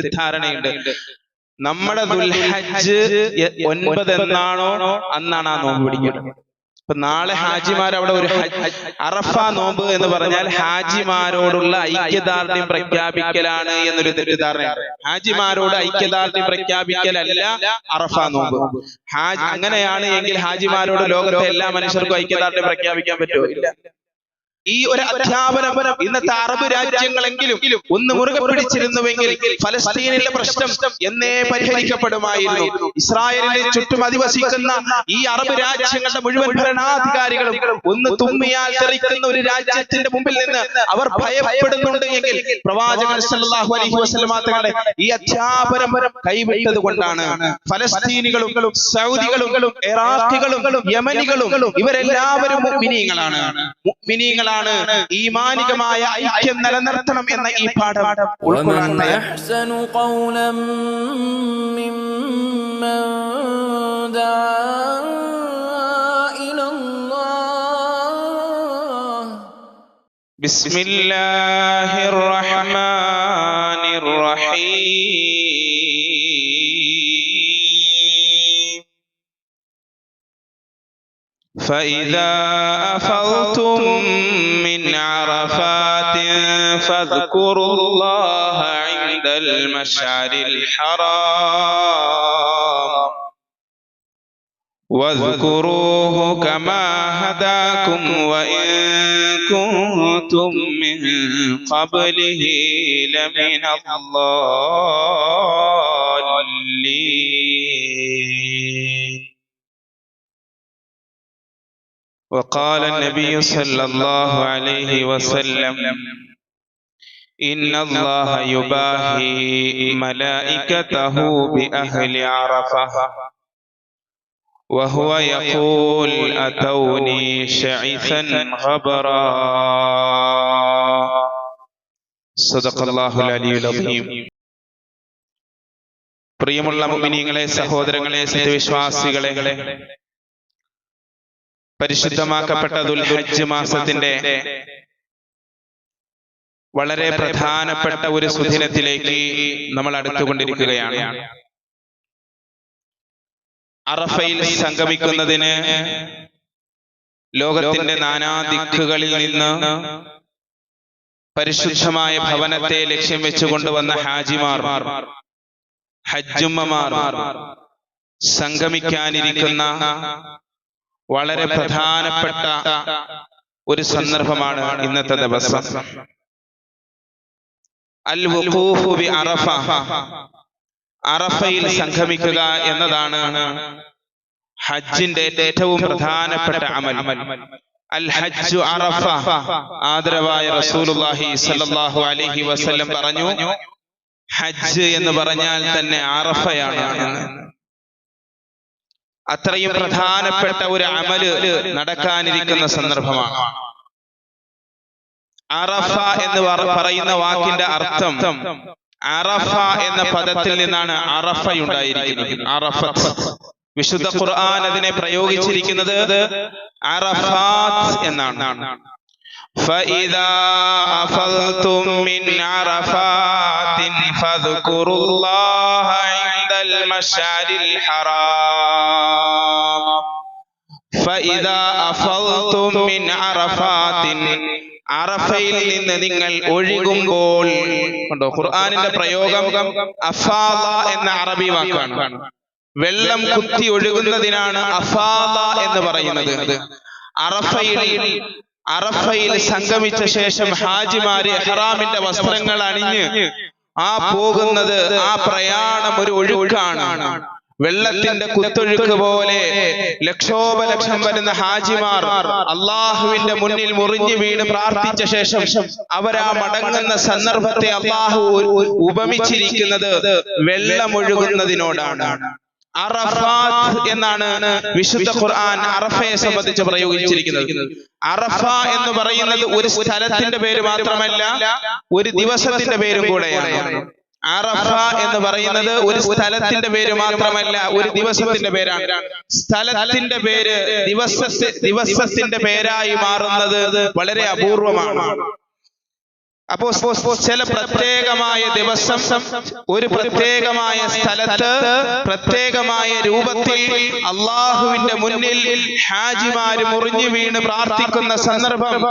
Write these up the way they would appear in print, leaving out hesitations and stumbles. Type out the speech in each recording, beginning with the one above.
തെറ്റിദ്ധാരണയുണ്ട്. നമ്മുടെ ദുൽഹജ്ജ് 9 എന്നാണോ അന്നാണ് ആ നോമ്പ് പിടിക്കുന്നത്. ഇപ്പൊ നാളെ ഹാജിമാർ അവിടെ ഒരു അറഫ നോമ്പ് എന്ന് പറഞ്ഞാൽ ഹാജിമാരോടുള്ള ഐക്യദാർഢ്യം പ്രഖ്യാപിക്കലാണ് എന്നൊരു തെറ്റിദ്ധാരണ. ഹാജിമാരോട് ഐക്യദാർഢ്യം പ്രഖ്യാപിക്കലല്ല അറഫ നോമ്പ്. അങ്ങനെയാണ് എങ്കിൽ ഹാജിമാരോട് ലോകത്തെ എല്ലാ മനുഷ്യർക്കും ഐക്യദാർഢ്യം പ്രഖ്യാപിക്കാൻ പറ്റുമോ? ഇല്ല. ഈ ഒരു അധ്യാപനം ഇന്നത്തെ അറബ് രാജ്യങ്ങളെങ്കിലും ഒന്ന് മുറുകെ പിടിച്ചിരുന്നുവെങ്കിൽ ഫലസ്തീനിലെ പ്രശ്നം എന്നേ പരിഹരിക്കപ്പെടുമായിരുന്നു. ഇസ്രായേലിനെ ചുറ്റും അധിവസിക്കുന്ന ഈ അറബ് രാജ്യങ്ങളുടെ മുഴുവൻ ഭരണാധികാരികളും ഒന്ന് തുമ്മിയാൽ തെറിക്കുന്ന ഒരു രാജ്യത്തിന്റെ മുമ്പിൽ നിന്ന് അവർ ഭയപ്പെടുന്നുണ്ട് എങ്കിൽ പ്രവാചകൻ സല്ലല്ലാഹു അലൈഹി വസല്ലം തങ്ങളുടെ ഈ അധ്യാപനം കൈവിട്ടത് കൊണ്ടാണ്. ഫലസ്തീനികളും സൗദികളും ഇറാഖികളും യമനികളും ഇവരെല്ലാവരും മുഅ്മിനീങ്ങളാണ്. ഈമാനികമായ ഐക്യം നിലനിർത്തണം എന്ന ഈ പാഠം ബിസ്മില്ലാഹിർ റഹ്മാനിർ റഹീം. فإذا أفضتم من عرفات فاذكروا الله عند المشعر الحرام واذكروه كما هداكم وإن كنتم من قبله لمن الضالين. وقال النبي صلى الله عليه وسلم إن الله يباهي ملائكته بأهل عرفة وهو يقول أتوني شعثا غبرا. صدق الله العلي العظيم. പ്രിയമുള്ള മുഅ്മിനീങ്ങളെ, സഹോദരങ്ങളെ, സത്യവിശ്വാസികളെ, പരിശുദ്ധമാക്കപ്പെട്ട ദുൽഹജ്ജ് മാസത്തിന്റെ വളരെ പ്രധാനപ്പെട്ട ഒരു സുദിനത്തിലേക്ക് നമ്മൾ അടുത്തുകൊണ്ടിരിക്കുകയാണ്. അറഫയിൽ സംഗമിക്കുന്നതിന് ലോകത്തിന്റെ നാനാദിക്കുകളിൽ നിന്ന് പരിശുദ്ധമായ ഭവനത്തെ ലക്ഷ്യം വെച്ചുകൊണ്ടുവന്ന ഹാജിമാർ, ഹജ്ജുമ്മമാർ സംഗമിക്കാനിരിക്കുന്ന വളരെ പ്രധാനപ്പെട്ട ഒരു സന്ദർഭമാണ് ഇന്നത്തെ ദിവസം. അൽ വുഖൂഫു ബി അറഫ, അറഫയിൽ സംഗമിക്കുക എന്നതാണ് ഹജ്ജിന്റെ ഏറ്റവും പ്രധാനപ്പെട്ട അമൽ. അൽ ഹജ്ജു അറഫ, ആദരവായ റസൂലുള്ളാഹി സ്വല്ലല്ലാഹു അലൈഹി വസല്ലം പറഞ്ഞു, ഹജ്ജ് എന്ന് പറഞ്ഞാൽ തന്നെ അറഫയാണ് എന്ന്. അത്രയും പ്രധാനപ്പെട്ട ഒരു അമല് നടക്കാനിരിക്കുന്ന സന്ദർഭമാണ്. അറഫ എന്ന് പറയുന്ന വാക്കിന്റെ അർത്ഥം, അറഫ എന്ന പദത്തിൽ നിന്നാണ് അറഫയുണ്ടായിരിക്കുന്നത്. അറഫത്ത്, വിശുദ്ധ ഖുർആൻ അതിനെ പ്രയോഗിച്ചിരിക്കുന്നത് അറഫാത്ത് എന്നാണ്. فَإِذَا أَفَضْتُم مِّنْ عَرَفَاتٍ فَاذْكُرُوا اللَّهَ عِندَ الْمَشْعَرِ الْحَرَامِ. فَإِذَا أَفَضْتُم مِّنْ عَرَفَاتٍ, അറഫയിൽ നിന്ന് നിങ്ങൾ ഒഴുകുമ്പോൾ. കണ്ടോ, ഖുർആനിന്റെ പ്രയോഗം അഫാദ എന്ന അറബി വാക്കാണ്. വെള്ളം കുത്തി ഒഴുകുന്നതിനാണ് അഫാദ എന്ന് പറയുന്നത്. അറഫയിൽ സംഗമിച്ച ശേഷം ഹാജിമാര് ഇഹ്റാമിന്റെ വസ്ത്രങ്ങൾ അണിഞ്ഞ് പോകുന്നത്, ആ പ്രയാണം ഒരു ഒഴുക്കാണ്. വെള്ളത്തിന്റെ കുത്തൊഴുക്ക് പോലെ ലക്ഷോപലക്ഷം വരുന്ന ഹാജിമാർ അള്ളാഹുവിന്റെ മുന്നിൽ മുറിഞ്ഞു വീണ് പ്രാർത്ഥിച്ച ശേഷം അവരാ മടങ്ങുന്ന സന്ദർഭത്തെ അള്ളാഹു ഉപമിച്ചിരിക്കുന്നത് വെള്ളമൊഴുകുന്നതിനോടാണ്. അറഫാത്ത് എന്നാണ് വിശുദ്ധ ഖുർആൻ അറഫയെ സംബന്ധിച്ച് പ്രയോഗിച്ചിരിക്കുന്നത്. അറഫ എന്ന് പറയുന്നത് ഒരു സ്ഥലത്തിന്റെ പേര് മാത്രമല്ല, ഒരു ദിവസത്തിന്റെ പേരും കൂടെയാണ്. അറഫ എന്ന് പറയുന്നത് ഒരു സ്ഥലത്തിന്റെ പേര് മാത്രമല്ല, ഒരു ദിവസത്തിന്റെ പേരാണ്. സ്ഥലത്തിന്റെ പേര് ദിവസത്തിന്റെ പേരായി മാറുന്നത് വളരെ അപൂർവമാണ്. അപ്പോ ചില പ്രത്യേകമായ ദിവസം ഒരു പ്രത്യേകമായ സ്ഥലത്ത് പ്രത്യേകമായ രൂപത്തിൽ അള്ളാഹുവിന്റെ മുന്നിൽ ഹാജിമാര് മുറിഞ്ഞു വീണ് പ്രാർത്ഥിക്കുന്ന സന്ദർഭം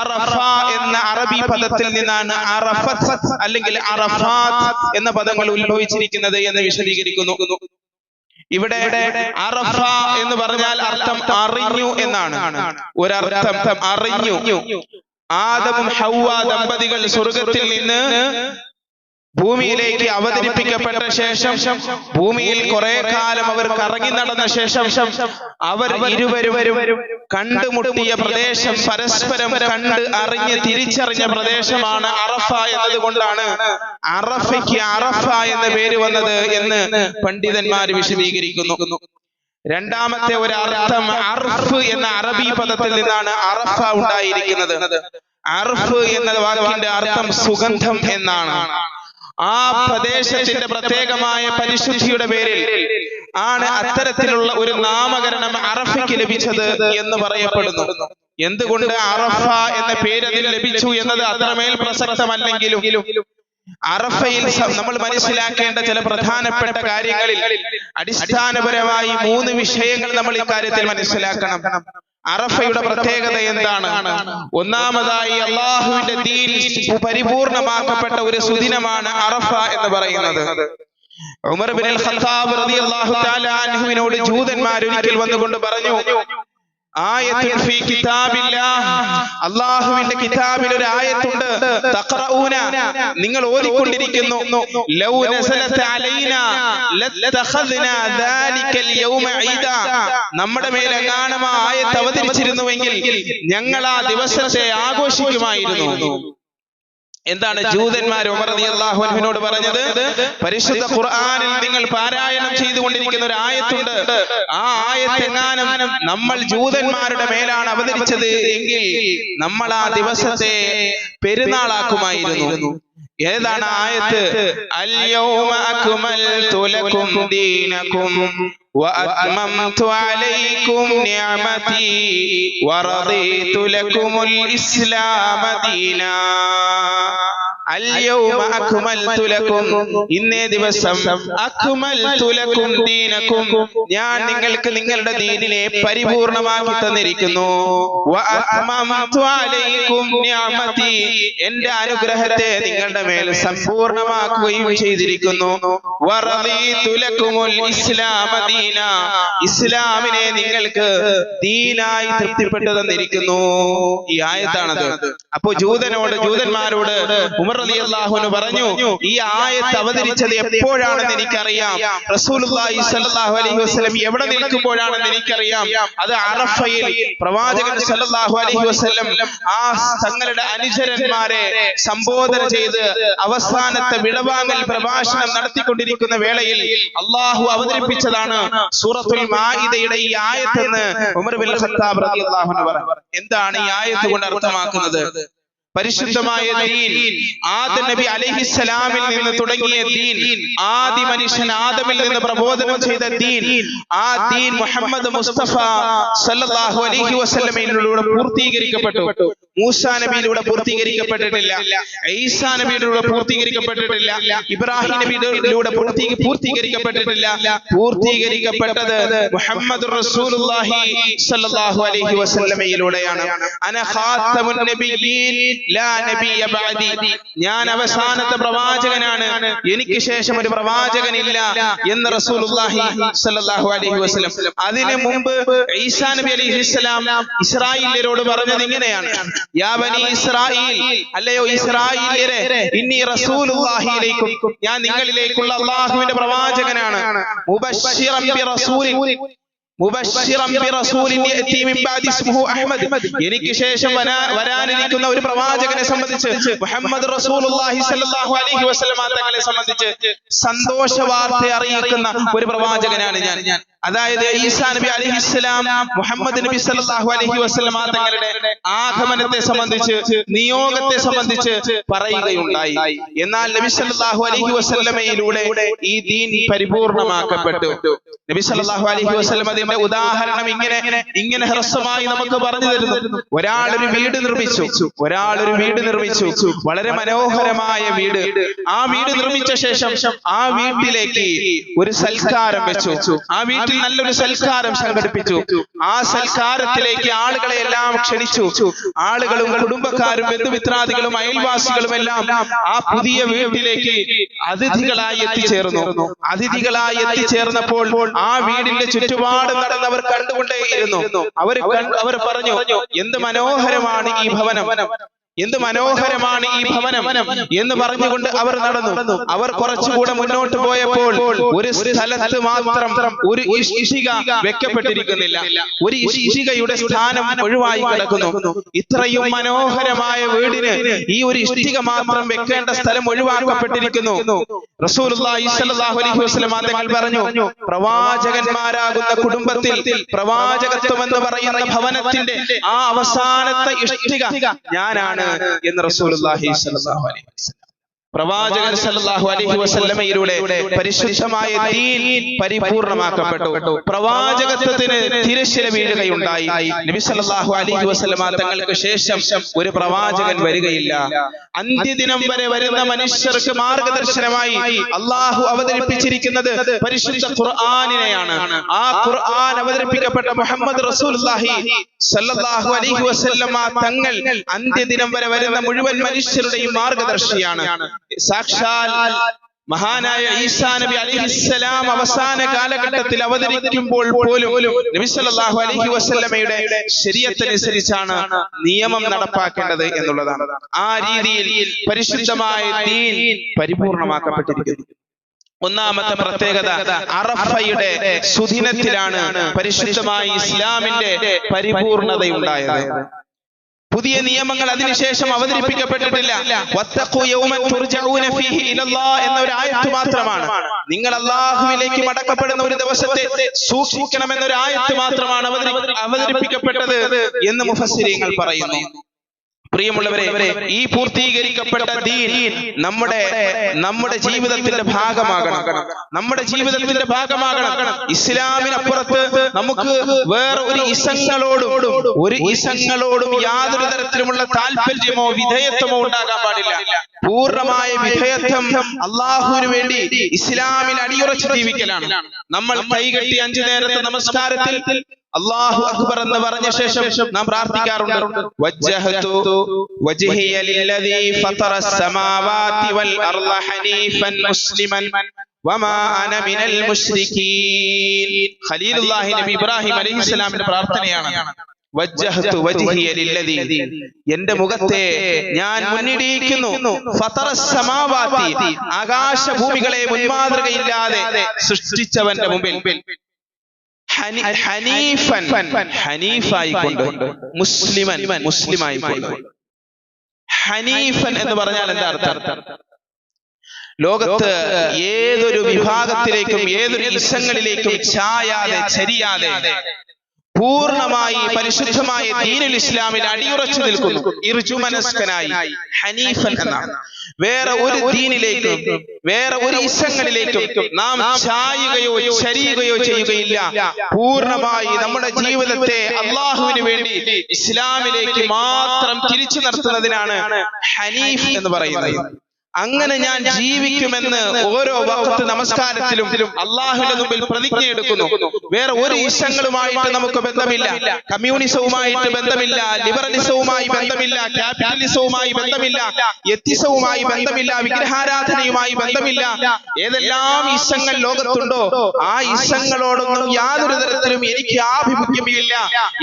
അറഫ എന്ന അറബി പദത്തിൽ നിന്നാണ് അറഫത്ത് അല്ലെങ്കിൽ അറഫാത്ത് എന്ന പദങ്ങൾ ഉത്ഭവിച്ചിരിക്കുന്നത് എന്ന് വിശദീകരിക്കുന്നു. ഇവിടെ അറഫ എന്ന് പറഞ്ഞാൽ അർത്ഥം അറിഞ്ഞു എന്നാണ്. ഒരർത്ഥം അറിഞ്ഞു. ആദമും ഹവ്വ ദമ്പതികൾ സ്വർഗത്തിൽ നിന്ന് ഭൂമിയിലേക്ക് അവതരിപ്പിക്കപ്പെട്ട ശേഷം ഭൂമിയിൽ കുറെ കാലം അവർ കറങ്ങി നടന്ന ശേഷം അവർ ഇരുവരും കണ്ടുമുട്ടിയ പ്രദേശം, പരസ്പരം കണ്ട് അറിഞ്ഞ് തിരിച്ചറിഞ്ഞ പ്രദേശമാണ് അറഫ എന്നതുകൊണ്ടാണ് അറഫയ്ക്ക് അറഫ എന്ന പേര് വന്നത് എന്ന് പണ്ഡിതന്മാർ വിശദീകരിക്കുന്നു. രണ്ടാമത്തെ ഒരു അർത്ഥം അർഫ് എന്ന അറബി പദത്തിൽ നിന്നാണ് അറഫ ഉണ്ടായിരിക്കുന്നത്. അർഫ് എന്ന വാക്കിന്റെ അർത്ഥം സുഗന്ധം എന്നാണ്. ആ പ്രദേശത്തിന്റെ പ്രത്യേകമായ പരിശുദ്ധിയുടെ പേരിൽ ആണ് അത്തരത്തിലുള്ള ഒരു നാമകരണം അറഫയ്ക്ക് ലഭിച്ചത് എന്ന് പറയപ്പെടുന്നു. എന്തുകൊണ്ട് അറഫ എന്ന പേര് അതിൽ ലഭിച്ചു എന്നത് അത്രമേൽ പ്രസക്തമല്ലെങ്കിലും അറഫയിൽ നമ്മൾ മനസ്സിലാക്കേണ്ട ചില പ്രധാനപ്പെട്ട കാര്യങ്ങളിൽ അടിസ്ഥാനപരമായി 3 വിഷയങ്ങൾ നമ്മൾ ഇക്കാര്യത്തിൽ മനസ്സിലാക്കണം. അറഫയുടെ പ്രത്യേകത എന്താണ്? ഒന്നാമതായി അള്ളാഹുവിന്റെ ദീൻ പരിപൂർണമാക്കപ്പെട്ട ഒരു സുദിനമാണ് അറഫ എന്ന് പറയുന്നത്. ഉമർ ഇബ്നുൽ ഖത്താബ് റളിയല്ലാഹു തആല അൻഹുവിനോട് ജൂതന്മാർ ഒരിക്കൽ വന്നുകൊണ്ട് പറഞ്ഞു, ആയത്തുൻ ഫീ കിതാബില്ലാഹ്, അല്ലാഹുവിന്റെ കിതാബിൽ ഒരു ആയത്തുണ്ട്, തഖറഊന, നിങ്ങൾ ഓതിക്കൊണ്ടിരിക്കുന്നു, ലൗ നസലത അലൈനാ ലത്തഖദ്നാ ദാലികൽ യൗമ ഈദാ, നമ്മുടെ മേൽ എങ്ങാനും ആ ആയത്ത് അവതരിച്ചിരുന്നുവെങ്കിൽ ഞങ്ങൾ ആ ദിവസത്തെ ആഘോഷിക്കുമായിരുന്നു. എന്താണ് ജൂതന്മാർ ഉമർ റളിയല്ലാഹു അൻഹുവിനോട് പറഞ്ഞത്? പരിശുദ്ധ ഖുർആനിൽ നിങ്ങൾ പാരായണം ചെയ്തുകൊണ്ടിരിക്കുന്ന ഒരു ആയത്തുണ്ട്, ആ ആയത്തെങ്ങാനും നമ്മൾ ജൂതന്മാരുടെ മേലാണ് അവതരിച്ചത് എങ്കിൽ നമ്മൾ ആ ദിവസത്തെ പെരുന്നാളാക്കുമായിരുന്നു. ഏതാണ് ആയത്ത്? അൽ യൗമ അക്മൽതു ലക്കും ദീനകും വഅത്മംതു അലൈക്കും നിഅമതി വറദീതു ലക്കുമുൽ ഇസ്ലാമ ദീനാ. അൽയൗമ അക്മൽതു ലക്കും, ഇന്നേ ദിവസം അക്മൽതു ലക്കും ദീനകും, ഞാൻ നിങ്ങൾക്ക് നിങ്ങളുടെ ദീനിനെ പരിപൂർണമാക്കി തന്നിരിക്കുന്നു. വഅത്മംതു അലൈക്കും നിഅമതി, എന്റെ അനുഗ്രഹത്തെ നിങ്ങളുടെ മേൽ സമ്പൂർണമാക്കുകയും ചെയ്തിരിക്കുന്നു. വറദീതു ലക്കുമുൽ ഇസ്ലാമ ദീനാ, ഇസ്ലാമിനെ നിങ്ങൾക്ക് ദീനായി തൃപ്തിപ്പെട്ടു തന്നിരിക്കുന്നു. ഈ ആയത്താണത്. അപ്പോ ജൂതന്മാരോട് ഉമർ റളിയല്ലാഹു അൻഹു പറഞ്ഞു, ഈ ആയത്ത് അവതരിച്ചത് എപ്പോഴാണെന്ന് എനിക്കറിയാം, റസൂലുള്ളാഹി സ്വല്ലല്ലാഹു അലൈഹി വസല്ലം എവിടെ നിൽക്കുമ്പോഴാണെന്ന് എനിക്കറിയാം. അത് അറഫയിൽ പ്രവാചകൻ സ്വല്ലല്ലാഹു അലൈഹി വസല്ലം ആ തങ്ങളുടെ അനുചരന്മാരെ സംബോധന ചെയ്ത് അവസാനത്തെ വിടവാങ്ങൽ പ്രഭാഷണം നടത്തിക്കൊണ്ടിരിക്കുന്ന വേളയിൽ അള്ളാഹു അവതരിപ്പിച്ചതാണ് സൂറത്തുൽ മാഇദയുടെ ഈ ആയത്തെന്ന് ഉമർ ഇബ്നുൽ ഖത്താബ് റളിയല്ലാഹു അൻഹു പറഞ്ഞു. എന്താണ് ഈ ആയത്ത് കൊണ്ട് അർത്ഥമാക്കുന്നത്? പരിശുദ്ധമായ ദീൻ, ആദം നബി അലൈഹിസ്സലാമിൽ നിന്ന് തുടങ്ങിയ ദീൻ, ആദി മനുഷ്യൻ ആദമിൽ നിന്ന് പ്രബോധനം ചെയ്ത ദീൻ, ആ ദീൻ മുഹമ്മദ് മുസ്തഫ സല്ലല്ലാഹു അലൈഹി വസല്ലമയിലൂടെ പൂർത്തീകരിക്കപ്പെട്ടു. മൂസാ നബിയിലൂടെ പൂർത്തീകരിക്കപ്പെട്ടിട്ടില്ല, ഈസാ നബിയിലൂടെ പൂർത്തീകരിക്കപ്പെട്ടിട്ടില്ല, ഇബ്രാഹിം നബിയിലൂടെ പൂർത്തീകരിക്കപ്പെട്ടിട്ടില്ല. പൂർത്തീകരിക്കപ്പെട്ടത് മുഹമ്മദ് റസൂലുള്ളാഹി സല്ലല്ലാഹു അലൈഹി വസല്ലമയിലൂടെയാണ്. അന ഖാതമുൻ നബിയ്യീൻ ലാ നബിയ ബഅദി, ഞാൻ അവസാനത്തെ പ്രവാചകനാണ്, എനിക്ക് ശേഷം ഒരു പ്രവാചകനില്ല എന്ന് റസൂലുള്ളാഹി സ്വല്ലല്ലാഹു അലൈഹി വസല്ലം. അതിനു മുമ്പ് ഈസാ നബി അലൈഹിസ്സലാം ഇസ്രായേലിയരോട് പറഞ്ഞത് ഇങ്ങനെയാണ്, യാ ബനി ഇസ്രായീൽ, അല്ലയോ ഇസ്രായേലിയരെ, ഇന്നി റസൂലുള്ളാഹി ഇലൈക്കും, ഞാൻ നിങ്ങളിലേക്കുള്ള അല്ലാഹുവിന്റെ പ്രവാചകനാണ്. മുബശ്ശിറൻ ബിറസൂലിൻ യഅതി മിൻ ബഅദി ഇസ്മുഹു അഹ്മദ്, എനിക്ക് ശേഷം വരാനിരിക്കുന്ന ഒരു പ്രവാചകനെ സംബന്ധിച്ച്, മുഹമ്മദ് റസൂലുള്ളാഹി സ്വല്ലല്ലാഹു അലൈഹി വസല്ലം തങ്ങളെ സംബന്ധിച്ച് സന്തോഷ വാർത്ത അറിയിക്കുന്ന ഒരു പ്രവാചകനാണ് ഞാൻ. അതായത് ഈസാ നബി അലൈഹിസ്സലാം മുഹമ്മദ് നബി സല്ലല്ലാഹു അലൈഹി വസല്ലം തങ്ങളുടെ ആഗമനത്തെ സംബന്ധിച്ച്, നിയോഗത്തെ സംബന്ധിച്ച് പറയുകയുണ്ടായി. എന്നാൽ നബി സല്ലല്ലാഹു അലൈഹി വസല്ലമയിലൂടെ ഈ ദീൻ പരിപൂർണമാക്കപ്പെട്ടു. നബി സല്ലല്ലാഹു അലൈഹി വസല്ലം അതിന്റെ ഉദാഹരണം ഇങ്ങനെ ഹ്രസ്വമായി നമുക്ക് പറഞ്ഞു തരുന്നു. ഒരാളൊരു വീട് നിർമ്മിച്ചു, വളരെ മനോഹരമായ വീട്. ആ വീട് നിർമ്മിച്ച ശേഷം ആ വീട്ടിലേക്ക് ഒരു സൽക്കാരം വെച്ചു. ആ വീട്ടിൽ നല്ലൊരു സൽക്കാരം സംഘടിപ്പിച്ചു. ആ സൽക്കാരത്തിലേക്ക് ആളുകളെ എല്ലാം ക്ഷണിച്ചു. ആളുകളും കുടുംബക്കാരും ബന്ധുമിത്രാദികളും അയൽവാസികളും എല്ലാം ആ പുതിയ വീട്ടിലേക്ക് അതിഥികളായി എത്തിച്ചേർന്നപ്പോൾ ആ വീടിന്റെ ചുറ്റുപാട് നടന്നവർ കണ്ടുകൊണ്ടേയിരുന്നു. അവർ പറഞ്ഞു, എന്ത് മനോഹരമാണ് ഈ ഭവനം, എന്ത് മനോഹരമാണ് ഈ ഭവനം എന്ന് പറഞ്ഞുകൊണ്ട് അവർ നടന്നു. അവർ കുറച്ചുകൂടെ മുന്നോട്ട് പോയപ്പോൾ ഒരു സ്ഥലത്ത് മാത്രം ഒരു ഇഷ്ടിക വെക്കപ്പെട്ടിരിക്കുന്നില്ല. ഒരു ഇഷ്ടികയുടെ സ്ഥാനം ഒഴിവായി കിടക്കുന്നു. ഇത്രയും മനോഹരമായ വീടിന് ഈ ഒരു ഇഷ്ടിക മാത്രം വെക്കേണ്ട സ്ഥലം ഒഴിവാക്കപ്പെട്ടിരിക്കുന്നു. റസൂലുള്ളാഹി സ്വല്ലല്ലാഹു അലൈഹി വസല്ലം തങ്ങൾ പറഞ്ഞു, പ്രവാചകന്മാരാകുന്ന കുടുംബത്തിൽ പ്രവാചകത്വം എന്ന് പറയുന്ന ഭവനത്തിന്റെ ആ അവസാനത്തെ ഇഷ്ടിക ഞാനാണ് എന്ന് റസൂലുള്ളാഹി സ്വല്ലല്ലാഹു അലൈഹി വസല്ലം. പ്രവാചകൻ സല്ലല്ലാഹു അലൈഹി വസല്ലമയിലൂടെ പരിശുദ്ധമായ ദീൻ പരിപൂർണമാക്കപ്പെട്ടു. പ്രവാചകത്വത്തിന് തിരശ്ശീല വീഴുകയുണ്ടായി. നബി സല്ലല്ലാഹു അലൈഹി വസല്ലമ തങ്ങൾക്ക് ശേഷം ഒരു പ്രവാചകൻ വരികയില്ല. അന്ത്യദിനം വരെ വരുന്ന മനുഷ്യർക്ക് മാർഗദർശനമായി അല്ലാഹു അവതരിപ്പിച്ചിരിക്കുന്നത് പരിശുദ്ധ ഖുർആനിനെയാണ്. ആ ഖുർആൻ അവതരിപ്പിക്കപ്പെട്ട മുഹമ്മദ് റസൂലുള്ളാഹി സല്ലല്ലാഹു അലൈഹി വസല്ലമ തങ്ങൾ അന്ത്യദിനം വരെ വരുന്ന മുഴുവൻ മനുഷ്യരുടെയും മാർഗദർശിയാണ്. സാക്ഷാൽ മഹാനായ ഈസാ നബി അലൈഹിസ്സലാം അവസാന കാലഘട്ടത്തിൽ അവതരിക്കുമ്പോൾ പോലും നബി സല്ലല്ലാഹു അലൈഹി വസല്ലമയുടെ ശരീഅത്തനുസരിച്ചാണ് നിയമം നടപ്പാക്കേണ്ടത് എന്നുള്ളതാണ്. ആ രീതിയിൽ പരിശുദ്ധമായ ദീൻ പരിപൂർണമാക്കപ്പെട്ടിരിക്കുന്നു. ഒന്നാമത്തെ പ്രത്യേകത, അറഫയുടെ സുദിനത്തിലാണ് പരിശുദ്ധമായ ഇസ്ലാമിന്റെ പരിപൂർണതയുണ്ടായത്. പുതിയ നിയമങ്ങൾ അതിനുശേഷം അവതരിപ്പിക്കപ്പെട്ടിട്ടില്ല. വത്തഖു യൗമൻ തുർജഊന ഫീഹി ഇലല്ലാഹ് എന്ന ഒരു ആയത്ത് മാത്രമാണ്. നിങ്ങൾ അല്ലാഹുവിലേക്ക് മടക്കപ്പെടുന്ന ഒരു ദിവസത്തെ സൂക്ഷിക്കണം എന്നൊരു ആയത്ത് മാത്രമാണ് അവതരിപ്പിക്കപ്പെട്ടത് എന്ന് മുഫസ്സിരീങ്ങൾ പറയുന്നു. പ്രിയമുള്ളവരെ, ഈ പൂർത്തീകരിക്കപ്പെട്ട ദീൻ നമ്മുടെ ജീവിതത്തിന്റെ ഭാഗമാകണം. ഇസ്ലാമിനപ്പുറത്ത് നമുക്ക് വേറെ ഒരു ഇസങ്ങളോടും യാതൊരു തരത്തിലുമുള്ള താല്പര്യമോ വിധേയത്വമോ ഉണ്ടാകാൻ പാടില്ല. പൂർണ്ണമായ വിധേയത്വം അള്ളാഹുവിന് വേണ്ടി ഇസ്ലാമിൽ അടിയുറച്ച് ജീവിക്കലാണ്. നമ്മൾ കൈകെട്ടി 5 നേരത്തെ നമസ്കാരത്തിൽ അല്ലാഹു അക്ബർ എന്ന് പറഞ്ഞ ശേഷം നാം പ്രാർത്ഥിക്കാറുണ്ട്. വജ്ജഹതു വജ്ഹിയ ലില്ലദീ ഫതറസ് സമാവാതി വൽ അർള ഹനീഫൻ മുസ്ലിമൻ വമാ അന മിനൽ മുശ്രികീൻ. ഖലീലുല്ലാഹി നബി ഇബ്രാഹിം അലൈഹിസ്സലാമിന്റെ പ്രാർത്ഥനയാണ്. വജ്ജഹതു വജ്ഹിയ ലില്ലദീ, എന്റെ മുഖത്തെ ഞാൻ മുന്നിടിയിക്കുന്നു. ഫതറസ് സമാവാതി, ആകാശഭൂമികളെ മുൻമാതൃകയില്ലാതെ സൃഷ്ടിച്ചവന്റെ മുമ്പിൽ. ഹനീഫായിക്കൊണ്ട്, മുസ്ലിമായിക്കൊണ്ട്. ഹനീഫൻ എന്ന് പറഞ്ഞാൽ എന്താ അർത്ഥം? ലോകത്ത് ഏതൊരു വിഭാഗത്തിലേക്കും ഏതൊരു ഇസങ്ങളിലേക്കും ചരിയാതെ പൂർണ്ണമായി പരിശുദ്ധമായ ദീനുൽ ഇസ്ലാമിൽ അടിയുറച്ചു നിൽക്കുന്നു. ഇർജുമനസ്കനായി ഹനീഫൻ എന്നാണ്. വേറെ ഒരു ദീനിലേക്കും വേറെ ഒരു ഇസങ്ങളിലേക്കും നാം ചരിയുകയോ ചെയ്യുകയില്ല. പൂർണ്ണമായി നമ്മുടെ ജീവിതത്തെ അള്ളാഹുവിന് വേണ്ടി ഇസ്ലാമിലേക്ക് മാത്രം തിരിച്ചു നിർത്തുന്നതിനാണ് ഹനീഫ് എന്ന് പറയുന്നത്. അങ്ങനെ ഞാൻ ജീവിക്കുമെന്ന് ഓരോ വഖത്ത് നമസ്കാരത്തിലും അള്ളാഹുവിന്റെ മുമ്പിൽ പ്രതിജ്ഞയെടുക്കുന്നു. വേറെ ഒരു ഇസങ്ങളുമായിട്ട് നമുക്ക് ബന്ധമില്ല. കമ്മ്യൂണിസവുമായിട്ട് ബന്ധമില്ല, ലിബറലിസവുമായി ബന്ധമില്ല, ക്യാപിറ്റലിസവുമായി ബന്ധമില്ല, എത്തിസവുമായി ബന്ധമില്ല, വിഗ്രഹാരാധനയുമായി ബന്ധമില്ല. ഏതെല്ലാം ഇസങ്ങൾ ലോകത്തുണ്ടോ ആ ഇസങ്ങളോടൊന്നും യാതൊരു തരത്തിലും എനിക്ക് ആഭിമുഖ്യമില്ല.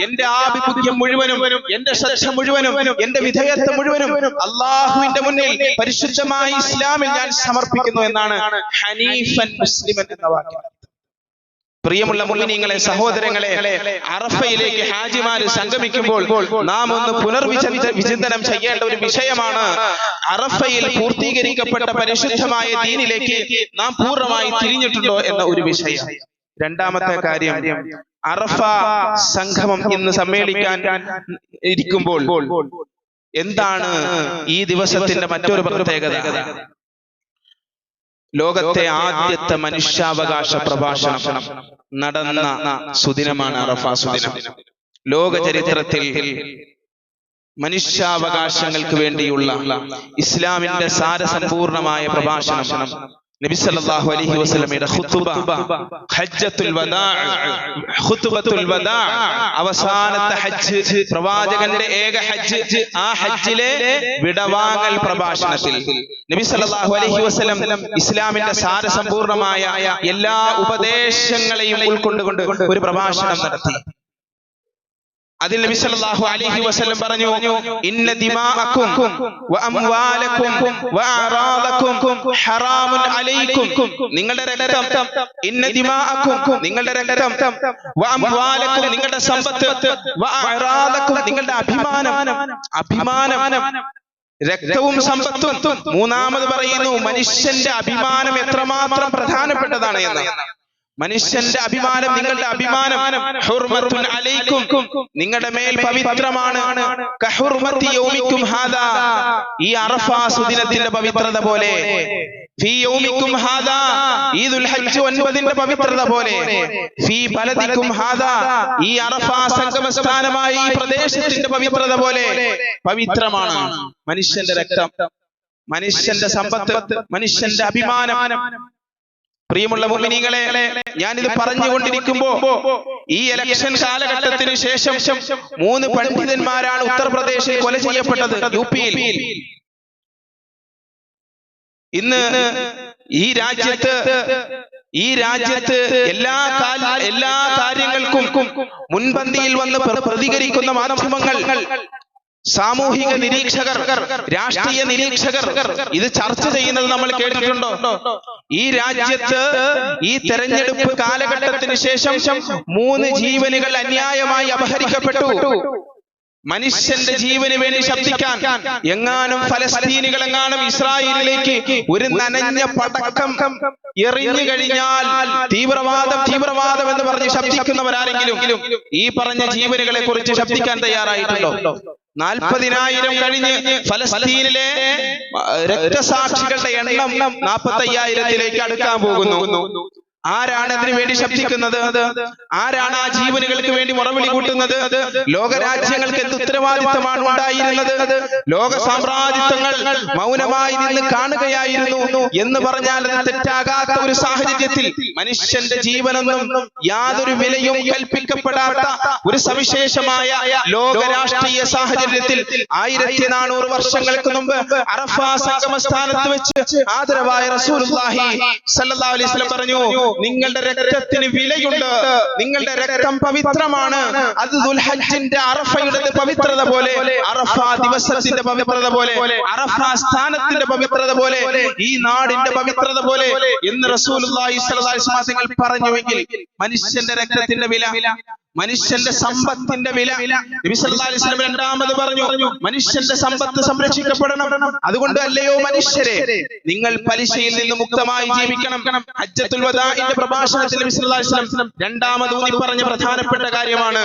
എന്റെ ആഭിമുഖ്യം മുഴുവനും, എന്റെ ശ്രദ്ധ മുഴുവനും, എന്റെ വിധേയത്വം മുഴുവനും അള്ളാഹുവിന്റെ മുന്നിൽ പരിശുദ്ധമായ ഇസ്ലാമിൽ ഞാൻ സമർപ്പിക്കുന്നു എന്നാണ് ഹനീഫൻ മുസ്ലിമൻ എന്ന വാക്ക്. പ്രിയമുള്ള മുഅ്മിനീങ്ങളെ, സഹോദരങ്ങളെ, അറഫയിലേക്ക് ഹാജിമാര് സംഗമിക്കുമ്പോൾ നാം ഒന്ന് പുനർവിചിന്തനം ചെയ്യേണ്ട ഒരു വിഷയമാണ് അറഫയിൽ പൂർത്തീകരിക്കപ്പെട്ട പരിശുദ്ധമായ ദീനിലേക്ക് നാം പൂർണ്ണമായി തിരിഞ്ഞിട്ടുണ്ടോ എന്ന ഒരു വിഷയം. രണ്ടാമത്തെ കാര്യം, അറഫ സംഗമം ഇന്ന് സമ്മേളിക്കാൻ ഇരിക്കുമ്പോൾ എന്താണ് ഈ ദിവസത്തിന്റെ മറ്റൊരു പ്രത്യേകത? ലോകത്തെ ആദ്യത്തെ മനുഷ്യാവകാശ പ്രഭാഷണം നടന്ന സുദിനമാണ് അറഫ സുദിനം. ലോക ചരിത്രത്തിൽ മനുഷ്യാവകാശങ്ങൾക്ക് വേണ്ടിയുള്ള ഇസ്ലാമിന്റെ സാരസമ്പൂർണമായ പ്രഭാഷണം നബി സല്ലല്ലാഹു അലൈഹി വസല്ലമയുടെ ഖുതുബത്തുൽ വദാ, അവസാനത്തെ ഹജ്ജ്, പ്രവാചകന്റെ ഏക ഹജ്ജ്, ആ ഹജ്ജിലെ വിടവാങ്ങൽ പ്രഭാഷണത്തിൽ നബി സല്ലല്ലാഹു അലൈഹി വസല്ലം ഇസ്ലാമിന്റെ സാരസമ്പൂർണമായ എല്ലാ ഉപദേശങ്ങളെയും ഉൾക്കൊണ്ടുകൊണ്ട് ഒരു പ്രഭാഷണം നടത്തി. അതിൽ നബി സല്ലല്ലാഹു അലൈഹി വസല്ലം പറഞ്ഞു, ഇന്ന ദിമാഅക്കും വ അംവാലക്കും വ അറാദക്കും ഹറാമുൻ അലൈക്കും. നിങ്ങളുടെ രക്തം, ഇന്ന ദിമാഅക്കും നിങ്ങളുടെ രക്തം, വ അംവാലക്കും നിങ്ങളുടെ സമ്പത്ത്, വ അറാദക്കും നിങ്ങളുടെ അഭിമാനം, രക്തവും സമ്പത്തും. മൂന്നാമത് പറയുന്നു, മനുഷ്യന്റെ അഭിമാനം എത്രമാത്രം പ്രധാനപ്പെട്ടതാണ് എന്ന്. മനുഷ്യന്റെ അഭിമാനം, നിങ്ങളുടെ അഭിമാനം ഹുർമത്തുൻ അലൈക്കും, നിങ്ങളുടെ മേൽ പവിത്രമാണ്. കഹുർമത്തി യൗമിക്കും ഹാദാ, ഈ അറഫ സുദിനത്തിന്റെ പവിത്രത പോലെ. ഫീ യൗമിക്കും ഹാദാ, ഈ ദുൽഹജ്ജ് 9ന്റെ പവിത്രത പോലെ. ഫീ ബലദിക്കും ഹാദാ, ഈ അറഫ സംഗമസ്ഥാനമായ ഈ പ്രദേശത്തിന്റെ പവിത്രത പോലെ പവിത്രമാണ്. മനുഷ്യന്റെ രക്തം, മനുഷ്യന്റെ സമ്പത്ത്, മനുഷ്യന്റെ അഭിമാനം. പ്രിയമുള്ള മുഅ്മിനീങ്ങളെ, ഞാനിത് പറഞ്ഞുകൊണ്ടിരിക്കുമ്പോ ഈ ഇലക്ഷൻ കാലഘട്ടത്തിന് ശേഷം 3 പണ്ഡിതന്മാരാണ് ഉത്തർപ്രദേശിൽ കൊല ചെയ്യപ്പെട്ടത്, യുപിയിൽ. ഇന്ന് ഈ രാജ്യത്ത് എല്ലാ കാര്യങ്ങൾക്കും മുൻപന്തിയിൽ വന്ന് പ്രതികരിക്കുന്ന മാധ്യമങ്ങൾ, സാമൂഹിക നിരീക്ഷകർ, രാഷ്ട്രീയ നിരീക്ഷകർ ഇത് ചർച്ച ചെയ്യുന്നത് നമ്മൾ കേട്ടിട്ടുണ്ടോ? ഈ രാജ്യത്ത് ഈ തെരഞ്ഞെടുപ്പ് കാലഘട്ടത്തിന് ശേഷം 3 ജീവനുകൾ അന്യായമായി അപഹരിക്കപ്പെട്ടു. മനുഷ്യന്റെ ജീവന് വേണ്ടി ശബ്ദിക്കാൻ എങ്ങാനും ഫലസ്തീനികളെങ്ങാനും ഇസ്രായേലിലേക്ക് ഒരു നനഞ്ഞ പടക്കം എറിഞ്ഞു കഴിഞ്ഞാൽ തീവ്രവാദം എന്ന് പറഞ്ഞ് ശബ്ദിക്കുന്നവരാരെങ്കിലും ഈ പറഞ്ഞ ജീവനുകളെ കുറിച്ച് ശബ്ദിക്കാൻ തയ്യാറായിട്ടുണ്ടോ? 40,000 കഴിഞ്ഞ് ഫലസ്തീനിലെ രക്തസാക്ഷികളുടെ എണ്ണം 45,000-ലേക്ക് അടുക്കാൻ പോകുന്നു. ആരാണ് അതിനു വേണ്ടി ശബ്ദിക്കുന്നത്? ആരാണ് ആ ജീവനുകൾക്ക് വേണ്ടി മുറവിളി കൂട്ടുന്നത്? ലോകരാജ്യങ്ങൾക്ക് എന്ത് ഉത്തരവാദിത്തമാണ് ഉണ്ടായിരുന്നത്? ലോക സാമ്രാജ്യത്വങ്ങൾ മൗനമായി നിന്ന് കാണുകയായിരുന്നു എന്ന് പറഞ്ഞാൽ അത് തെറ്റാകാത്ത ഒരു സാഹചര്യത്തിൽ, മനുഷ്യന്റെ ജീവനൊന്നും യാതൊരു വിലയും കൽപ്പിക്കപ്പെടാത്ത ഒരു സവിശേഷമായ ലോക രാഷ്ട്രീയ സാഹചര്യത്തിൽ 1400 വർഷങ്ങൾക്ക് മുമ്പ് അറഫ സംഗമസ്ഥാനത്ത് വെച്ച് ആദരവായ റസൂലുള്ളാഹി സ്വല്ലല്ലാഹു അലൈഹി വസല്ലം പറഞ്ഞു, നിങ്ങളുടെ രക്തത്തിന് വിലയുണ്ട്, നിങ്ങളുടെ രക്തം പവിത്രമാണ്. അത് ദുൽഹജ്ജിന്റെ അറഫയുടെ പവിത്രത പോലെ, അറഫ ദിവസത്തിന്റെ പവിത്രത പോലെ, അറഫ സ്ഥാനത്തിന്റെ പവിത്രത പോലെ, ഈ നാടിന്റെ പവിത്രത പോലെ എന്ന് റസൂലുള്ളാഹി സ്വല്ലല്ലാഹു അലൈഹി വസല്ലം പറഞ്ഞുവെങ്കിൽ മനുഷ്യന്റെ രക്തത്തിന്റെ വില, മനുഷ്യന്റെ സമ്പത്തിന്റെ വില നബി സല്ലല്ലാഹു അലൈഹി വസല്ലം രണ്ടാമത് പറഞ്ഞു, മനുഷ്യന്റെ സമ്പത്ത് സംരക്ഷിക്കപ്പെടണം. അതുകൊണ്ട് അല്ലയോ മനുഷ്യരെ, നിങ്ങൾ പലിശയിൽ നിന്ന് മുക്തമായി ജീവിക്കണം. ഹജ്ജത്തുൽ വദാഇന്റെ പ്രഭാഷണത്തിൽ നബി സല്ലല്ലാഹു അലൈഹി വസല്ലം രണ്ടാമത് ഊന്നി പറഞ്ഞ പ്രധാനപ്പെട്ട കാര്യമാണ്,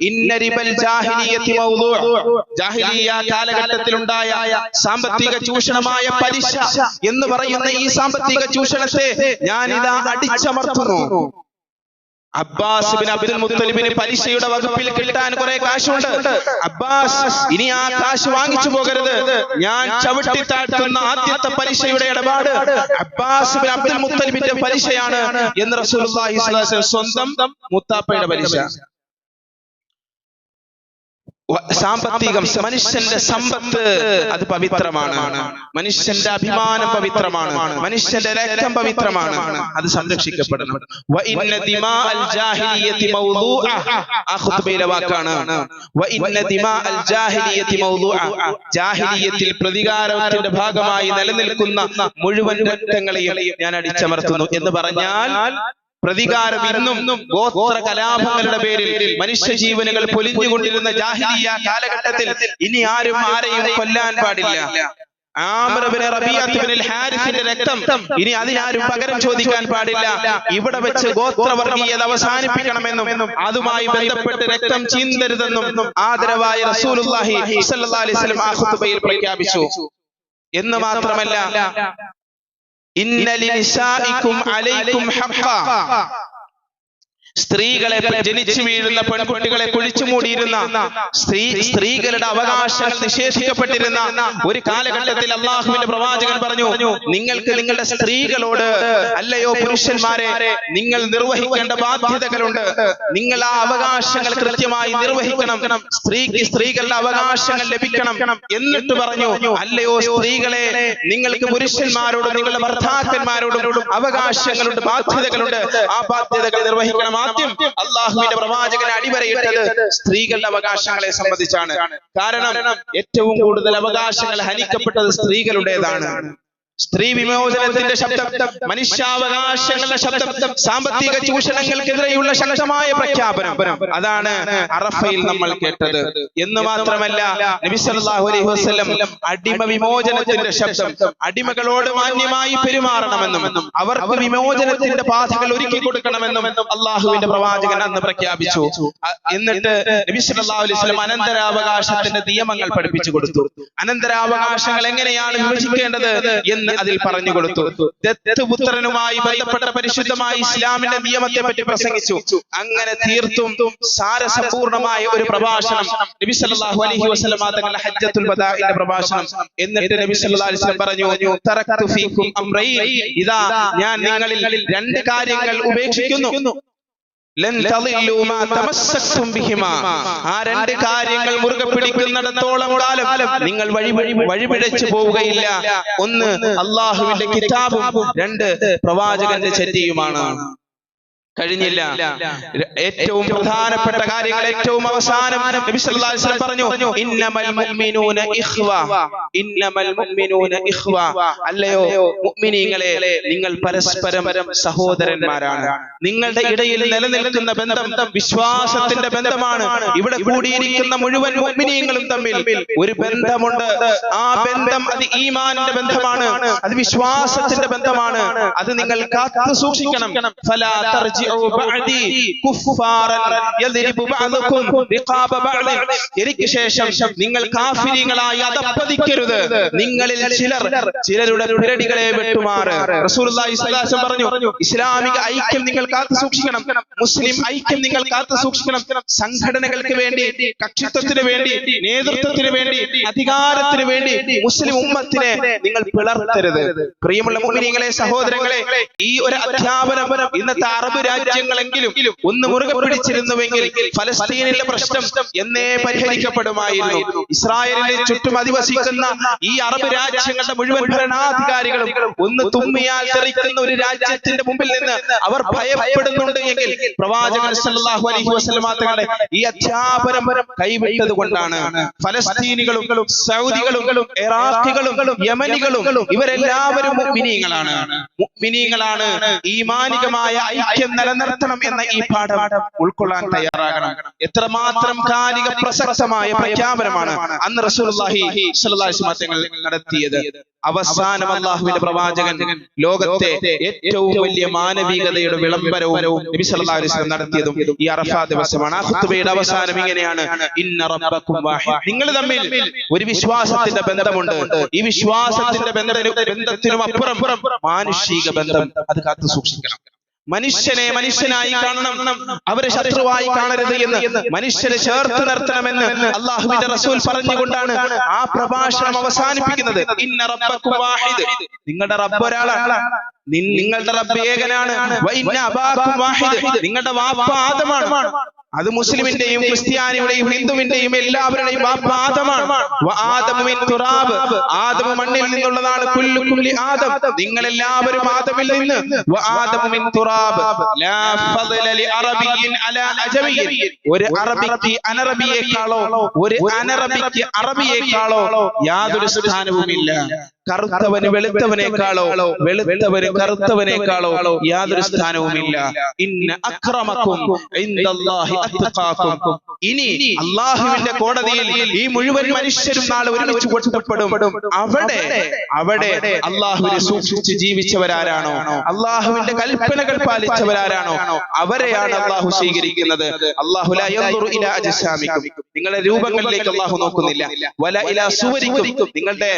ഇന്ന റിബൽ ജാഹിലിയ്യത്തി മൗദൂഅ, ജാഹിലിയ്യ കാലഘട്ടത്തിലുണ്ടായ സാമ്പത്തിക ചൂഷണമായ പലിശ എന്ന് പറയുന്ന ഈ സാമ്പത്തിക ചൂഷണത്തെ ഞാനിതാ അടിച്ചമർത്തുന്നു. അബ്ബാസ് ബിൻ അബ്ദുൽ മുത്തലിബിന് പലിശയുടെ വകുപ്പിൽ കിട്ടാൻ കുറെ കാശുണ്ട്. അബ്ബാസ്, ഇനി ആ കാശ് വാങ്ങിച്ചു പോകരുത്. ഞാൻ ചവിട്ടി താഴ്ത്തുന്ന ആദ്യത്തെ പലിശയുടെ ഇടപാട് അബ്ബാസ് ബിൻ അബ്ദുൽ മുത്തലിബിന്റെ പലിശയാണ് എന്ന് റസൂലുള്ളാഹി സ്വല്ലല്ലാഹു അലൈഹി വസല്ലം, സ്വന്തം മുത്താപ്പയുടെ പലിശ. സാമ്പത്തികം, മനുഷ്യന്റെ സമ്പത്ത് അത് പവിത്രമാണ്, മനുഷ്യന്റെ അഭിമാനം പവിത്രമാണ്, മനുഷ്യന്റെ രക്തം പവിത്രമാണ്, അത് സംരക്ഷിക്കപ്പെടണം. വ ഇന്ന ദിമാഅൽ ജാഹിലിയ്യത്തി മൗദൂഅ, ആ ഖുത്ബയിലെ വാക്കാണ്. വ ഇന്ന ദിമാഅൽ ജാഹിലിയ്യത്തി മൗദൂഅ, ജാഹിലിയ്യത്തിൽ പ്രതികാരത്തിന്റെ ഭാഗമായി നിലനിൽക്കുന്ന മുഴുവൻ രക്തങ്ങളെയും ഞാൻ അടിച്ചമർത്തുന്നു എന്ന് പറഞ്ഞാൽ, പ്രതികാരം ഇന്നും ഗോത്ര കലാപങ്ങളുടെ പേരിൽ മനുഷ്യജീവനുകൾ പൊലിഞ്ഞുകൊണ്ടിരുന്ന ജാഹിലിയ്യ കാലഘട്ടത്തിൽ ഇനി ആരും ആരെയും കൊല്ലാൻ പാടില്ല. ആമിർ ഇബ്നു റബീഅത്ത് ഇബ്നുൽ ഹാരിസിന്റെ രക്തം ഇനി അതിനാരും പകരം ചോദിക്കാൻ പാടില്ല. ഇവിടെ വെച്ച് ഗോത്രവർഗീയത അവസാനിപ്പിക്കണമെന്നും അതുമായി ബന്ധപ്പെട്ട് രക്തം ചീന്തരുതെന്നും ആദരവായ റസൂലുള്ളാഹി സ്വല്ലല്ലാഹു അലൈഹി വസല്ലം ആ ഖുതുബയിൽ പ്രഖ്യാപിച്ചു. എന്ന് മാത്രമല്ല, ഇന്ന ലിനിസാഇകും അലൈക്കും ഹഖ്ഖാ, സ്ത്രീകളെ ജനിച്ചു വീഴുന്ന പെൺകുട്ടികളെ കുഴിച്ചു മൂടിയിരുന്ന സ്ത്രീകളുടെ അവകാശങ്ങൾ നിഷേധിക്കപ്പെട്ടിരുന്ന ഒരു കാലഘട്ടത്തിൽ അള്ളാഹുവിന്റെ പ്രവാചകൻ പറഞ്ഞു, നിങ്ങൾക്ക് നിങ്ങളുടെ സ്ത്രീകളോട് അല്ലയോ പുരുഷന്മാരെ നിങ്ങൾ നിർവഹിക്കേണ്ട ബാധ്യതകളുണ്ട്. നിങ്ങൾ ആ അവകാശങ്ങൾ കൃത്യമായി നിർവഹിക്കണം. സ്ത്രീക്ക് സ്ത്രീകളുടെ അവകാശങ്ങൾ ലഭിക്കണം. എന്നിട്ട് പറഞ്ഞു, അല്ലയോ സ്ത്രീകളെ നിങ്ങൾക്ക് പുരുഷന്മാരോടും നിങ്ങളുടെ ഭർത്താക്കന്മാരോടും അവകാശങ്ങളുണ്ട്, ബാധ്യതകളുണ്ട്. ആ ബാധ്യതകൾ നിർവഹിക്കണം. ആദ്യം അള്ളാഹുവിന്റെ പ്രവാചകൻ അടിവരയിട്ടത് സ്ത്രീകളുടെ അവകാശങ്ങളെ സംബന്ധിച്ചാണ്. കാരണം ഏറ്റവും കൂടുതൽ അവകാശങ്ങൾ ഹനിക്കപ്പെട്ടത് സ്ത്രീകളുടേതാണ്. സ്ത്രീ വിമോചനത്തിന്റെ ശബ്ദം, മനുഷ്യാവകാശങ്ങളുടെ ശബ്ദം, സാമ്പത്തിക ചൂഷണങ്ങൾക്കെതിരെയുള്ള ശക്തമായ പ്രഖ്യാപനം, അതാണ് അറഫയിൽ നമ്മൾ കേട്ടത്. എന്ന് മാത്രമല്ല, നബി സല്ലല്ലാഹു അലൈഹി വസല്ലം അടിമ വിമോചനത്തിന്റെ ശബ്ദം, അടിമകളോട് മാന്യമായി പെരുമാറണമെന്നും അവർക്ക് വിമോചനത്തിന്റെ പാതകൾ ഒരുക്കി കൊടുക്കണമെന്നും അള്ളാഹുവിന്റെ പ്രവാചകൻ അന്ന് പ്രഖ്യാപിച്ചു. എന്നിട്ട് നബി സല്ലല്ലാഹു അലൈഹി വസല്ലം അനന്തരാവകാശത്തിന്റെ നിയമങ്ങൾ പഠിപ്പിച്ചു കൊടുത്തു. അനന്തരാവകാശങ്ങൾ എങ്ങനെയാണ് വിഭജിക്കേണ്ടത് എന്ന് അതിൽ പറഞ്ഞു കൊടുത്തു. ദത്തുപുത്രനുമായി ബന്ധപ്പെട്ട പരിശുദ്ധമായ ഇസ്ലാമിന്റെ നിയമത്തെ പറ്റി പ്രസംഗിച്ചു. അങ്ങനെ തീർത്തും സാരസമ്പൂർണമായ ഒരു പ്രഭാഷണം നബി സല്ലല്ലാഹു അലൈഹി വസല്ലം തങ്ങളുടെ ഹജ്ജത്തുൽ വദാഇന്റെ പ്രഭാഷണം. എന്നിട്ട് നബി സല്ലല്ലാഹു അലൈഹി വസല്ലം പറഞ്ഞു, തറക്തു ഫീകും അംറൈൻ, ഇതാ ഞാൻ നിങ്ങളിൽ രണ്ട് കാര്യങ്ങൾ ഉപേക്ഷിക്കുന്നു. ലൻ തളില്ലു മാ തമസ്സക്തും ബിഹിമാ, ആ രണ്ട് കാര്യങ്ങൾ മുറുകെ പിടിക്കുന്നിടത്തോളം കാലം നിങ്ങൾ വഴിപിഴച്ചു പോവുകയില്ല. ഒന്ന് അല്ലാഹുവിന്റെ കിതാബും, രണ്ട് പ്രവാചകന്റെ ചര്യയുമാണ്. കഴിഞ്ഞില്ല. ഏറ്റവും പ്രധാനപ്പെട്ട കാര്യങ്ങൾ ഏറ്റവും അവസാനം നബി സല്ലല്ലാഹു അലൈഹി വസല്ലം പറഞ്ഞു, ഇന്നമൽ മുഅ്മിനൂന ഇഖ്വ, ഇന്നമൽ മുഅ്മിനൂന ഇഖ്വ, അല്ലയോ മുഅ്മിനീങ്ങളെ നിങ്ങൾ പരസ്പരം സഹോദരന്മാരാണ്. നിങ്ങളുടെ ഇടയിൽ നിലനിൽക്കുന്ന ബന്ധം വിശ്വാസത്തിന്റെ ബന്ധമാണ്. ഇവിടെ കൂടിയിരിക്കുന്ന മുഴുവൻ മുഅ്മിനീങ്ങളും തമ്മിൽ ഒരു ബന്ധമുണ്ട്. ആ ബന്ധം അത് ഈമാനിന്റെ ബന്ധമാണ്, അത് വിശ്വാസത്തിന്റെ ബന്ധമാണ്. അത് നിങ്ങൾ കാത്തു സൂക്ഷിക്കണം. ഫലാ തർജി എനിക്ക് ശേഷം നിങ്ങൾ കാഫിരീങ്ങളായി അധപ്പതിക്കരുത്. നിങ്ങളിൽ ചിലരുടെ പിരടികളെ വെട്ടുമാറ്. റസൂലുള്ളാഹി സ്വല്ലല്ലാഹു അലൈഹി വസല്ലം പറഞ്ഞു, ഇസ്ലാമിക ഐക്യം നിങ്ങൾ കാത്തു സൂക്ഷിക്കണം. മുസ്ലിം ഐക്യം നിങ്ങൾ കാത്തു സൂക്ഷിക്കണം. സംഘടനകൾക്ക് വേണ്ടി, കക്ഷിത്വത്തിന് വേണ്ടി, നേതൃത്വത്തിന് വേണ്ടി, അധികാരത്തിന് വേണ്ടി മുസ്ലിം ഉമ്മത്തിനെ നിങ്ങൾ പിളർത്തരുത്. പ്രിയമുള്ള മുഅ്മിനീങ്ങളെ, സഹോദരങ്ങളെ, ഈ ഒരു അധ്യാപനം ഇന്നത്തെ അറബ് രാജ്യങ്ങളെങ്കിലും ഒന്ന് മുറുകെ പിടിച്ചിരുന്നുവെങ്കിൽ ഫലസ്തീനിലെ പ്രശ്നം എന്നേ പരിഹരിക്കപ്പെടുമായിരുന്നു. ഇസ്രായേലിനെ ചുറ്റും അധിവസിക്കുന്ന ഈ അറബ് രാജ്യങ്ങളുടെ മുഴുവൻ ഭരണാധികാരികളും ഒന്ന് തുമ്മിയാൽ തെറിക്കുന്ന ഒരു രാജ്യത്തിന്റെ മുമ്പിൽ നിന്ന് അവർ ഭയപ്പെടുന്നുണ്ട് എങ്കിൽ പ്രവാചകൻ സല്ലല്ലാഹു അലൈഹി വസല്ലം തങ്ങളുടെ ഈ അധ്യാപനം കൈവിട്ടത് കൊണ്ടാണ്. ഫലസ്തീനികളും സൗദികളും ഇറാഖികളും യമനികളും ഇവരെല്ലാവരും മുഅ്മിനീങ്ങളാണ്. മുഅ്മിനീങ്ങളാണ്. ഈമാനികമായ ഐക്യം നിലനിർത്തണം എന്ന ഈ പാഠം ഉൾക്കൊള്ളാൻ തയ്യാറാകണം. എത്രമാത്രം കാലിക പ്രസക്തമായ പ്രഖ്യാപനമാണ് അന്ന് റസൂലുള്ളാഹി സ്വല്ലല്ലാഹു അലൈഹി വസല്ലം നടത്തിയത്. അവസാനം അല്ലാഹുവിന്റെ പ്രവാചകൻ ലോകത്തെ ഏറ്റവും വലിയ മാനവികതയുടെ വിളംബരവും നബി സല്ലല്ലാഹു അലൈഹി വസല്ലം നടത്തിയതും ഈ അറഫാ ദിവസമാണ്. ആ ഖുതുബയുടെ അവസാനം ഇങ്ങനെയാണ്, ഇന്ന റബ്ബക്കും വാഹിദ്, നിങ്ങൾ തമ്മിൽ ഒരു വിശ്വാസത്തിന്റെ ബന്ധമുണ്ട്. ഈ വിശ്വാസത്തിന്റെ ബന്ധത്തിനും അപ്പുറം മാനുഷിക ബന്ധം അത് കാത്തു സൂക്ഷിക്കണം. മനുഷ്യനെ മനുഷ്യനായി കാണണം, അവരെ ശത്രുവായി കാണരുത് എന്ന്, മനുഷ്യരെ ചേർത്ത് നിർത്തണമെന്ന് അല്ലാഹുവിന്റെ റസൂൽ പറഞ്ഞുകൊണ്ടാണ് ആ പ്രഭാഷണം അവസാനിപ്പിക്കുന്നത്. ഇന്ന റബ്ബക്കും വാഹിദ്, നിങ്ങളുടെ റബ്ബ് ഒരാളാണ്, നിങ്ങളുടെ റബ്ബ് ഏകനാണ്. വ ഇന്ന അബാക്കും വാഹിദ്, നിങ്ങളുടെ വാപ്പ ആദമാണ്. അത് മുസ്ലിമിന്റെയും ക്രിസ്ത്യാനിയുടെയും ഹിന്ദുവിന്റെയും എല്ലാവരുടെയും വാപ്പ ആദമാണ്. വ ആദമു മിൻ തുറാബ്, ആദം മണ്ണിൽ നിന്നുള്ളതാണ്. കുല്ലുക്കും ലി ആദം, നിങ്ങൾ എല്ലാവരും ആദമിൽ നിന്ന്. വ ആദമു മിൻ തുറാബ് ലാ ഫളല ലി അറബിയ്യിൻ അലാ അജമിയ്യിൻ, ഒരു അറബിക്ക് അനറബിയേക്കാളോ ഒരു അനറബിക്ക് അറബിയേക്കാളോ യാതൊരു സ്ഥാനവുമില്ല. കറുത്തവന് വെളുത്തവനേക്കാളോ വെളുത്തവന് കറുത്തവനേക്കാളോ യാതൊരു സ്ഥാനവുമില്ല. ഇന്ന അക്രമക്കും ഇൻദല്ലാഹി അത്ഖാക്കും. ഇനി അള്ളാഹുവിന്റെ കോടതിയിൽ ഈ മുഴുവൻ മനുഷ്യരും നാളെ ഒരുമിച്ച് കൊട്ടപ്പെടും. അവിടെ അള്ളാഹുവിനെ സൂക്ഷിച്ച് ജീവിച്ചവരാരാണോ, അള്ളാഹുവിന്റെ കൽപ്പനകൾ പാലിച്ചവരാരാണോ അവരെയാണ് അള്ളാഹു സ്വീകരിക്കുന്നത്. അല്ലാഹു ലാ യൻദുറു ഇലാ അജ്സാമിക്കും, നിങ്ങളുടെ രൂപങ്ങളിലേക്ക് അള്ളാഹു നോക്കുന്നില്ല. വല ഇലാ സുവരിക്കും, നിങ്ങളുടെ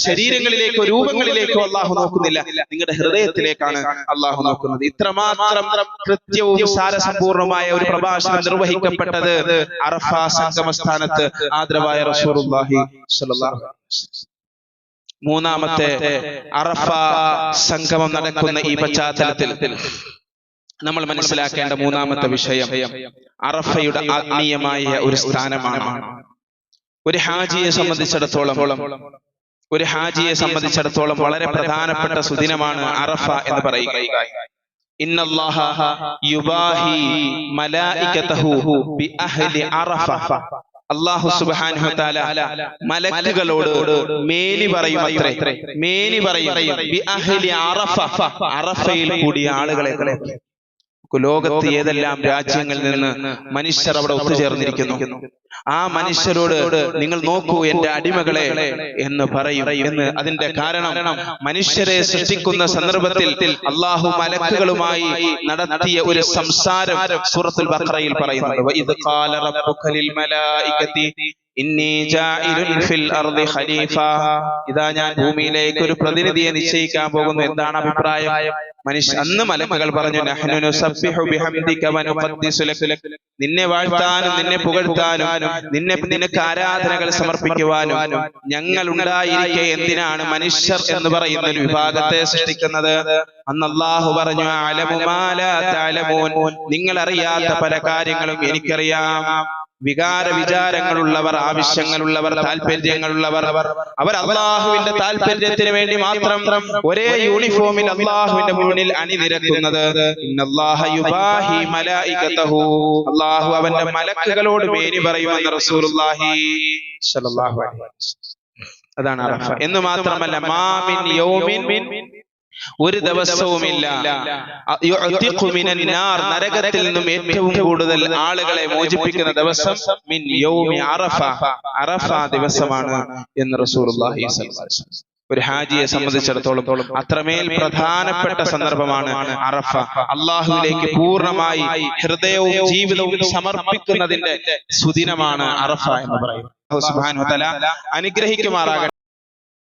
ശരീരങ്ങളിലേക്കോ രൂപങ്ങളിലേക്കോ അള്ളാഹു നോക്കുന്നില്ല. നിങ്ങളുടെ ഹൃദയത്തിലേക്കാണ് അള്ളാഹു നോക്കുന്നത്. ഇത്രമാത്രം കൃത്യവും സാരസമ്പൂർണമായ ഒരു പ്രഭാഷണം നിർവഹിക്കപ്പെട്ടത് അറഫ സംഗമസ്ഥാനത്ത് ആദരവായ റസൂലുള്ളാഹി സ്വല്ലല്ലാഹു അലൈഹി വസല്ലം. മൂന്നാമത്തെ അറഫ സംഗമം നടക്കുന്ന ഈ പശ്ചാത്തലത്തിൽ നമ്മൾ മനസ്സിലാക്കേണ്ട മൂന്നാമത്തെ വിഷയം അറഫയുടെ ആത്മീയമായ ഒരു സ്ഥാനമാണ്. ഒരു ഹാജിയെ സംബന്ധിച്ചിടത്തോളം വളരെ പ്രധാനപ്പെട്ട സുദിനമാണ് അറഫ എന്ന് പറയുക. ഇന്നല്ലാഹ യുബാഹി മലായികതഹു ബി അഹ്ലി അറഫ. അല്ലാഹു സുബ്ഹാനഹു വ തആല മലക്കുകളോട് മേനി പറയും ബി അഹ്ലി അറഫ, അറഫയിൽ കൂടിയ ആളുകളെ. ലോകത്ത് ഏതെല്ലാം രാജ്യങ്ങളിൽ നിന്ന് മനുഷ്യർ അവിടെ ഒത്തുചേർന്നിരിക്കുന്നു. ആ മനുഷ്യരോട് നിങ്ങൾ നോക്കൂ എന്റെ അടിമകളെ എന്ന് പറയും. അതിന്റെ കാരണം മനുഷ്യരെ സൃഷ്ടിക്കുന്ന സന്ദർഭത്തിൽ അള്ളാഹു മലക്കുകളുമായി നടത്തിയ ഒരു സംസാരം സൂറത്തുൽ ബഖറയിൽ പറയുന്നുണ്ട്. വഇദ് ഖാല റബ്ബുക ലിൽ മലായികതി ഇന്നി ജാഇലുൻ ഫിൽ അർളി ഖലീഫ. ഇതാ ഞാൻ ഭൂമിയിലേക്ക് ഒരു പ്രതിനിധിയെ നിശ്ചയിക്കാൻ പോകുന്നു. എന്താണ് അഭിപ്രായം? അന്ന് മലക്കുകൾ പറഞ്ഞു, നഹ്നു നുസബ്ബിഹു ബിഹംദിക വ നുഖദ്ദിസു ലക. നിന്നെ വാഴ്ത്താനും നിന്നെ പുകഴ്ത്താനും നിനക്ക് ആരാധനകൾ സമർപ്പിക്കുവാനും ഞങ്ങൾ ഉണ്ടായിരിക്കെ എന്തിനാണ് മനുഷ്യർ എന്ന് പറയുന്ന ഒരു വിഭാഗത്തെ സൃഷ്ടിക്കുന്നത്? അന്ന് അല്ലാഹു പറഞ്ഞു, അലമു മാ ലാ തഅലമൂൻ, നിങ്ങൾ അറിയാത്ത പല കാര്യങ്ങളും എനിക്കറിയാം. വിചാരങ്ങളുള്ളവർ, ആവശ്യങ്ങളുള്ളവർ, താല്പര്യങ്ങളുള്ളവർ, അവർ അള്ളാഹുവിന്റെ താല്പര്യത്തിന് വേണ്ടി മാത്രം ഒരേ യൂണിഫോമിൽ അള്ളാഹുവിന്റെ മുന്നിൽ അണിനിരക്കുന്നത്. ഇന്നല്ലാഹ യുബാഹി മലായികതഹു, അള്ളാഹു അവന്റെ മലക്കുകളോട് മേനി പറയുമെന്ന് റസൂലുള്ളാഹി സ്വല്ലല്ലാഹു അലൈഹി വസല്ലം. അതാണ് അറഫ. എന്ന് മാത്രമല്ല, മാ മിൻ യൗമിൻ, ഒരു ദിവസവുമില്ല, നരകത്തിൽ നിന്നും ഏറ്റവും കൂടുതൽ ആളുകളെ മോചിപ്പിക്കുന്ന ദിവസം മിൻ യൗമി അറഫ, അറഫ ദിവസമാണ് എന്ന് റസൂലുള്ളാഹി സ്വല്ലല്ലാഹു അലൈഹി വസല്ലം. ഒരു ഹാജിയെ സംബന്ധിച്ചിടത്തോളം അത്രമേൽ പ്രധാനപ്പെട്ട സന്ദർഭമാണ് അറഫ. അള്ളാഹുവിലേക്ക് പൂർണ്ണമായി ഹൃദയവും ജീവിതവും സമർപ്പിക്കുന്നതിന്റെ സുദിനമാണ് അറഫ എന്ന് പറയുന്നത്. അല്ലാഹു സുബ്ഹാനഹു വ തആല അനുഗ്രഹിക്കുമാറാകട്ടെ.